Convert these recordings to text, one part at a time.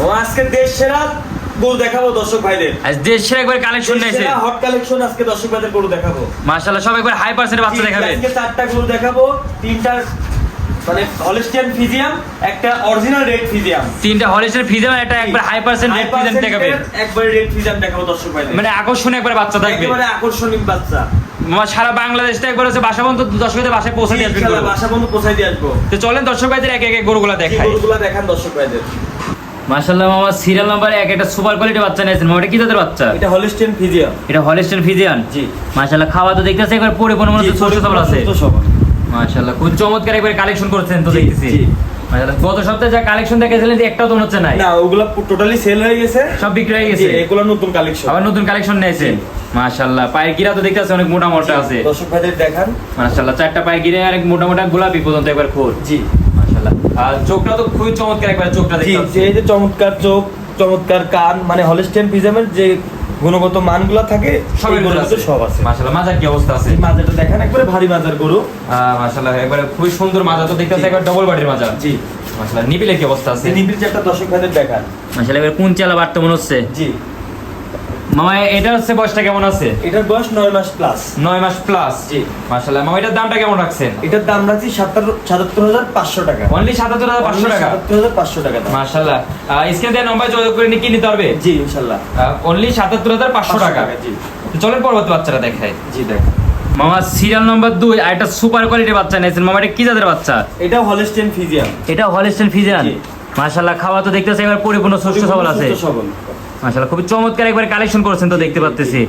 ও আজকে দেশ সেরা গরু দেখাবো দর্শক ভাইদের। আজ দেশ সেরা একবার কালেকশন নিয়েছে, হট কালেকশন আজকে দর্শক ভাইদের গরু দেখাবো। মাশাআল্লাহ সব একবার হাই পার্সেন্টের বাচ্চা দেখাবে। আজকে 4টা গরু দেখাবো, 3টা মানে হলিস্টিয়ান ফিজিয়াম, একটা অরিজিনাল রেড ফিজিয়াম। 3টা হলিস্টিয়ান ফিজিয়াম আর একটা একবার হাই পার্সেন্ট রেড ফিজিয়াম দেখাবে। একবার রেড ফিজিয়াম দেখাবো দর্শক ভাইদের। মানে আকর্ষণীয় একবার বাচ্চা থাকবে, একেবারে আকর্ষণীয় বাচ্চা। সারা বাংলাদেশটা একবার হচ্ছে বাসা পর্যন্ত দর্শকদের বাসায় পৌঁছে দিয়ে আসবে, বাসা পর্যন্ত পৌঁছে দিয়ে আসবো। তো চলেন দর্শক ভাইদের এক এক গরুগুলা দেখাই। গরুগুলা দেখান দর্শক ভাইদের। মাশাআল্লাহ মামা সিরিয়াল নাম্বার 1 একটা সুপার কোয়ালিটি বাচ্চা নিয়েছেন। মামা এটা কি জাতের বাচ্চা? এটা হলিস্টিয়ান ফিজিয়াম। এটা হলিস্টিয়ান ফিজিয়ান। জি মাশাআল্লাহ খাওয়া তো দেখতেছে একবার পরিপূর্ণ মনে হচ্ছে সুস্থ সবল আছে। মাশাআল্লাহ খুব চমৎকার একবার কালেকশন করেছেন তো দেখতেছি। মাশাআল্লাহ গত সপ্তাহে যা কালেকশন দেখাইছিলেন একটাও তো মনে হচ্ছে নাই। না ওগুলা টোটালি সেল হয়ে গেছে, সব বিক্রি হয়ে গেছে। এগুলো নতুন কালেকশন, আবার নতুন কালেকশন নিয়েছেন। মাশাআল্লাহ পায়ের গিরা তো দেখতেছে অনেক মোটা মোটা আছে। দর্শক ভাইদের দেখান। মাশাআল্লাহ 4টা পায়ের গিরা আর এক মোটা মোটা গোলাপি পর্যন্ত একবার খোর। জি মাশাআল্লাহ। আর চোখটা তো খুবই চমৎকার একবার চোখটা দেখতে। এই যে চমৎকার চোখ, চমৎকার কান, মানে হলিস্টিয়ান ফিজিয়ামের যে গুণগত মানগুলো থাকে সবের মধ্যে সব আছে। মাশাআল্লাহ মাজার কি অবস্থা আছে? মাজাটা দেখেন একবারে ভারী মাজার গরু। মাশাআল্লাহ একবারে খুবই সুন্দর মাজা তো দেখতেছে একবার ডবল বডির মাজা। জি মাশাআল্লাহ নিবিলের কি অবস্থা আছে? নিবিল যেটা দর্শক ভাইদের দেখান। মাশাআল্লাহ এবার কোন চালা বাড়তে মনে হচ্ছে। জি মামা এটা হচ্ছে বয়সটা কেমন আছে? এটার বয়স 9 মাস প্লাস। 9 মাস প্লাস। জি মাশাআল্লাহ মামা এটার দামটা কেমন রাখছেন? এটার দাম রাখছি 77,500 টাকা। অনলি 77,500 টাকা। 77,500 টাকা দাম। মাশাআল্লাহ স্ক্রিনে দেওয়া নম্বরে যোগাযোগ করে নিয়ে কি নিতে পারবে? জি ইনশাআল্লাহ। অনলি 77,500 টাকা। জি তো চলেন পরবর্তী বাচ্চাটা দেখাই। জি দেখেন মামা সিরিয়াল নাম্বার 2 আর একটা সুপার কোয়ালিটির বাচ্চা নিয়েছেন। মামা এটা কি জাতের বাচ্চা? এটা হলিস্টিয়ান ফিজিয়াম। এটা হলিস্টিয়ান ফিজিয়ান। জি মাশাআল্লাহ খাওয়া তো দেখতেছে একবার পরিপূর্ণ সুস্থ সবল আছে। মাশাআল্লাহ খুবই চমৎকার একবার কালেকশন করেছেন তো দেখতে পাচ্তেছি।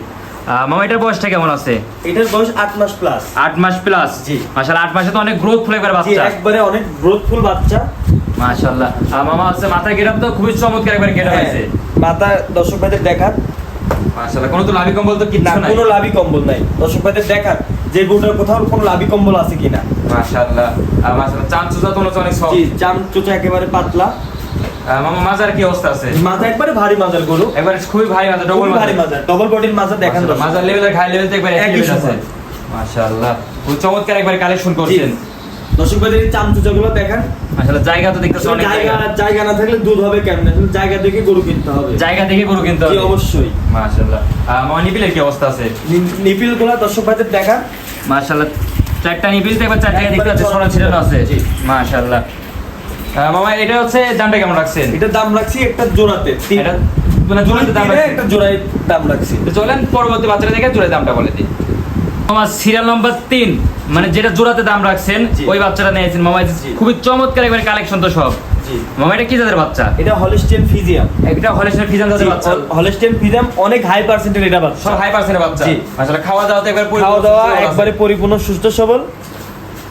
মামা এটার বয়সটা কেমন আছে? এটার বয়স 8 মাস প্লাস। 8 মাস প্লাস। জি মাশাআল্লাহ 8 মাসে তো অনেক গ্রোথফুল একবার বাচ্চা। একবারে অনেক গ্রোথফুল বাচ্চা মাশাআল্লাহ। মামা আছে মাথা গেটআপ তো খুবই চমৎকার একবার গেটআপ আছে। মাথা দর্শক ভাইদের দেখান। মাশাআল্লাহ কোনো তো লাভি কম্বল তো কিছু নাই। কোনো লাভি কম্বল নাই। দর্শক ভাইদের দেখান যে গরুটার কোথাও কোনো লাভি কম্বল আছে কিনা। মাশাআল্লাহ মাশাআল্লাহ চামচুচা তো অনেক সফট। জি চামচুচা একেবারে পাতলা। মামা মাজার কি অবস্থা আছে? মাথা একবারে ভারী মাজার গরু, একবারে খুবই ভারী মাজা, ডবল ভারী মাজার, ডবল বডির মাজা দেখেন। মাজার লেভেলের হাই লেভেল একবার একই আছে। মাশাআল্লাহ খুব চমৎকার একবার কালেকশন করছেন। দর্শক ভাইদের চামচুচা গুলো দেখেন। মাশাআল্লাহ জায়গা তো দেখতেছ অনেক। জায়গা না থাকলে দুধ হবে কেমনে? জায়গা দেখে গরু কিনতে হবে। জায়গা দেখে গরু কিনতে হবে। জি অবশ্যই। মাশাআল্লাহ মামা নিপিলের কি অবস্থা আছে? নিপিল গুলো দর্শক ভাইদের দেখান। মাশাআল্লাহ 4টা নিপিল তো একবার 4 জায়গায় দেখতে পাচ্ছি সোনা ছিটানো আছে। মাশাআল্লাহ মামা এটা হচ্ছে দামটা কেমন রাখছেন? এটা দাম রাখছি একটা জোড়াতে। এটা মানে জোড়াতে দাম রাখছি, একটা জোড়ায় দাম রাখছি। তো চলেন পরবর্তী বাচ্চাটা দেখে জোড়ায় দামটা বলে দিই। মামা সিরিয়াল নাম্বার 3 মানে যেটা জোড়াতে দাম রাখছেন ওই বাচ্চাটা নিয়েছেন। মামা খুবই চমৎকার একবার কালেকশন তো সব। জি মামা এটা কি জাতের বাচ্চা? এটা হলিস্টিয়ান ফিজিয়াম। এটা হলিস্টিয়ান ফিজিয়াম জাতের বাচ্চা। হলিস্টিয়ান ফিজিয়াম অনেক হাই পার্সেন্টের এটা বাচ্চা, সব হাই পার্সেন্টের বাচ্চা। জি মাশাআল্লাহ খাওয়া দাওয়া তো একবার খাওয়া দাওয়া একবারে পরিপূর্ণ সুস্থ সবল।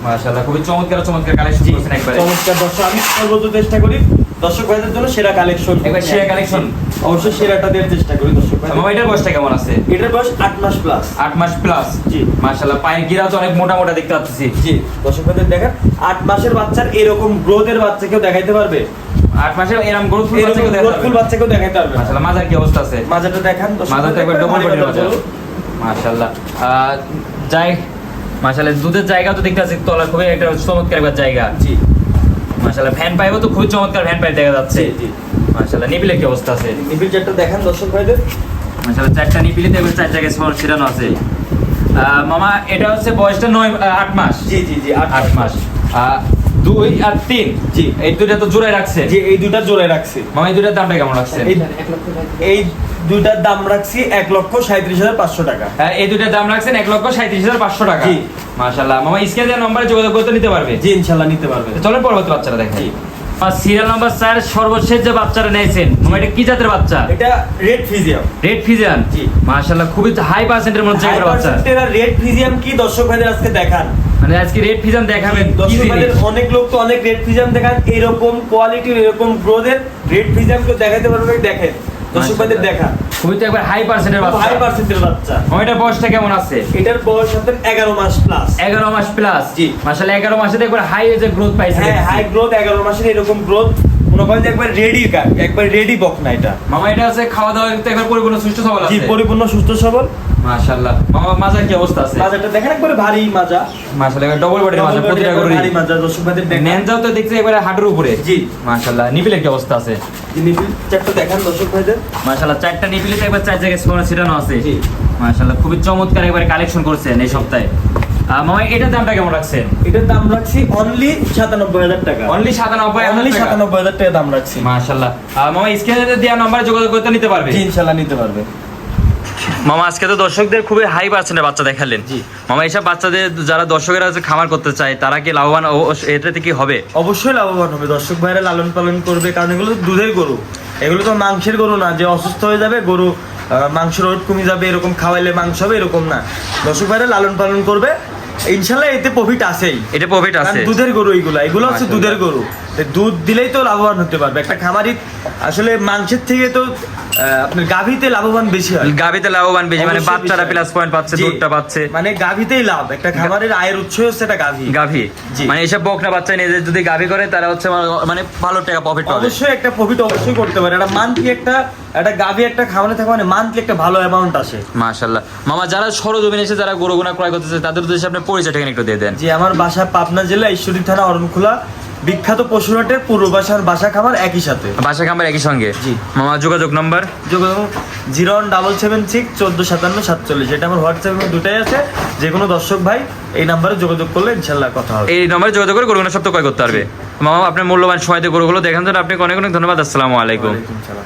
মাশাআল্লাহ খুবই চমৎকার চমৎকার কালেকশন করেছেন একবারে। চমৎকার দর্শক, আমি সর্বোচ্চ চেষ্টা করি দর্শক ভাইদের জন্য সেরা কালেকশন, একবার সেরা কালেকশন অবশ্যই সেরাটা দেওয়ার চেষ্টা করি দর্শক ভাই। মামা এটার বয়সটা কেমন আছে? এটার বয়স 8 মাস প্লাস। 8 মাস প্লাস। জি মাশাআল্লাহ পায়ের গিরা তো অনেক মোটা মোটা দেখতে পাচ্ছি। জি দর্শক ভাইদের দেখেন 8 মাসের বাচ্চার এরকম গ্রোথের বাচ্চা কেউ দেখাইতে পারবে? 8 মাসের এরকম গ্রোথফুল বাচ্চা কেউ দেখাইতে পারবে? মাশাআল্লাহ মাজার কি অবস্থা আছে? মাজাটা দেখান। মাজার তো একবার ডবল বডির মাজা। মাশাআল্লাহ যাই মাশাআল্লাহ দুধের জায়গা তো দেখতে পাচ্ছি তলা খুবই একটা চমৎকার একবার জায়গা। জি মাশাআল্লাহ ফ্যান পাইবো তো খুবই চমৎকার ফ্যান পাইপ দেখা যাচ্ছে। জি মাশাআল্লাহ নিপিলের কি অবস্থা আছে? নিপিল যেটা দেখেন দর্শক ভাইদের। মাশাআল্লাহ 4টা নিপিলে তো 4 জায়গায় সর ছিটানো আছে। মামা এটা হচ্ছে বয়সটা 8 মাস। জি জি জি 8 মাস। 2 আর 3 জি এই দুটো তো জোড়ায় রাখছে। জি এই দুটো জোড়ায় রাখছি। মামা এই দুটোর দামটা কেমন রাখছেন? এই দুইটার দাম রাখছি 1,37,500 টাকা। হ্যাঁ এই দুটোর দাম রাখছেন 1,37,500 টাকা। জি মাশাআল্লাহ মামা স্ক্রিনে দেওয়া নম্বরে যোগাযোগ করতে নিতে পারবে। জি ইনশাআল্লাহ নিতে পারবে। চলেন পরবর্তী বাচ্চাটা দেখাই। আর সিরিয়াল নাম্বার 4 সর্বশেষ যে বাচ্চাটা নিয়েছেন মামা এটা কি জাতের বাচ্চা? এটা রেড ফিজিয়াম। রেড ফিজিয়ান। জি মাশাআল্লাহ খুবই হাই পার্সেন্টের মধ্যে একটা বাচ্চা। রেড ফিজিয়াম কি দর্শক ভাইদের আজকে দেখান। মানে আজকে রেড ফিজিয়াম দেখাবেন কি জিনিস? অনেক লোক তো অনেক রেড ফিজিয়াম দেখান, এরকম কোয়ালিটির এরকম গ্রোথের রেড ফিজিয়াম কেউ দেখাইতে পারবে? দেখেন দর্শক ভাইদের দেখান। খুবই তো একবার হাই পার্সেন্টের বাচ্চা। হাই পার্সেন্টের বাচ্চা। ওইটার বয়সটা কেমন আছে? এটার বয়স আপনার 11 মাস প্লাস। 11 মাস প্লাস। জি মাশাআল্লাহ 11 মাসে একবার হাই যে গ্রোথ পাইছে। হ্যাঁ হাই গ্রোথ 11 মাসের এরকম গ্রোথ মনে করেন যে একবার রেডি একবার রেডি বকনা এটা। মামা এটা আছে খাওয়া দাওয়া করতে একবার পরিপূর্ণ সুস্থ সবল জি আছে। পরিপূর্ণ সুস্থ সবল। মাশাআল্লাহ। মামা মাজার কি অবস্থা আছে? মাজাটা দেখেন একবারে ভারী মাজা। মাশাআল্লাহ ডবল বডির মাজা, প্রতিটা গরুরই ভারী মাজা। দর্শক ভাইদের দেখেন নেনজাও তো দেখতে একবারে হাঁটুর উপরে। জি মাশাআল্লাহ। নিপিলের কি অবস্থা আছে? নিপিল চারটা দেখেন দর্শক ভাইদের। মাশাআল্লাহ চারটা নিপিলে তো একবার চার জায়গায় ছিটানো আছে। জি মাশাআল্লাহ খুবই চমৎকার একবারে কালেকশন করছেন এই সপ্তাহে। মামা এটার দামটা কেমন রাখছেন? এটার দাম রাখছি অনলি 97,000 টাকা। অনলি 97,000 অনলি 97,000 টাকা দাম রাখছি। মাশাআল্লাহ। মামা স্ক্রিনে দেওয়া নম্বরে যোগাযোগ করতে নিতে পারবে? জি ইনশাআল্লাহ নিতে পারবে। মামা আজকে তো দর্শকদের খুবই হাই পার্সেন্টের বাচ্চা দেখালেন। জি মামা এইসব বাচ্চাদের যারা দর্শকেরা খামার করতে চায় তারা কি লাভবান এটাতে কি হবে? অবশ্যই লাভবান হবে। দর্শক ভাইরা লালন পালন করবে, কারণ এগুলো তো দুধের গরু, এগুলো তো মাংসের গরু না যে অসুস্থ হয়ে যাবে গরু, মাংসের ওয়েট কমে যাবে এরকম খাওয়াইলে মাংস হবে এরকম না। দর্শক ভাইরা লালন পালন করবে, ইনশাল্লাহ এতে প্রফিট আছেই। এটা প্রফিট আছে। দুধের গরু এগুলো হচ্ছে দুধের গরু, দুধ দিলেই তো লাভবান হতে পারবে একটা খামারি। আসলে মাংসের থেকে তো আপনার গাভীতে লাভবান বেশি হয়। গাভীতে লাভবান বেশি, মানে বাচ্চারা প্লাস পয়েন্ট পাচ্ছে, দুধটা পাচ্ছে, মানে গাভীতেই লাভ। একটা খামারের আয়ের উৎস হচ্ছে এটা গাভী। মানে এইসব বকনা বাচ্চা নিয়ে যদি গাভী করে তারা হচ্ছে মানে ভালো টাকা প্রফিট পাবে। অবশ্যই একটা প্রফিট অবশ্যই করতে পারে। এটা মান্থলি একটা গাভী একটা খামারে থাকা মানে মান্থলি একটা ভালো অ্যামাউন্ট আসে। মাশাআল্লাহ। মামা যারা সরজমিনে এসে যারা গরুগুনা ক্রয় করতেছে তাদের উদ্দেশ্যে আপনি পরিচয়টা একটু দিয়ে দেন। জি আমার বাসা পাবনা জেলা ঈশ্বরদী থানা অরণখোলা, বিখ্যাত পশুরহাটের পূর্ব বাসার বাসা খামার একই সাথে। বাসা খামার একই সঙ্গে। জি মামা যোগাযোগ নাম্বার? যোগাযোগ 01776 1457 47। এটা আমার হোয়াটসঅ্যাপে দুটাই আছে। যে কোনো দর্শক ভাই এই নাম্বারে যোগাযোগ করলে ইনশাআল্লাহ কথা হবে। এই নাম্বারে যোগাযোগ করে গরুগুনা সব তো ক্রয় করতে পারবে। মামা আপনার মূল্যবান সময় দিয়ে গরুগুলো দেখার জন্য আপনাকে অনেক অনেক ধন্যবাদ। আসসালামু আলাইকুম। ওয়ালাইকুম সালাম।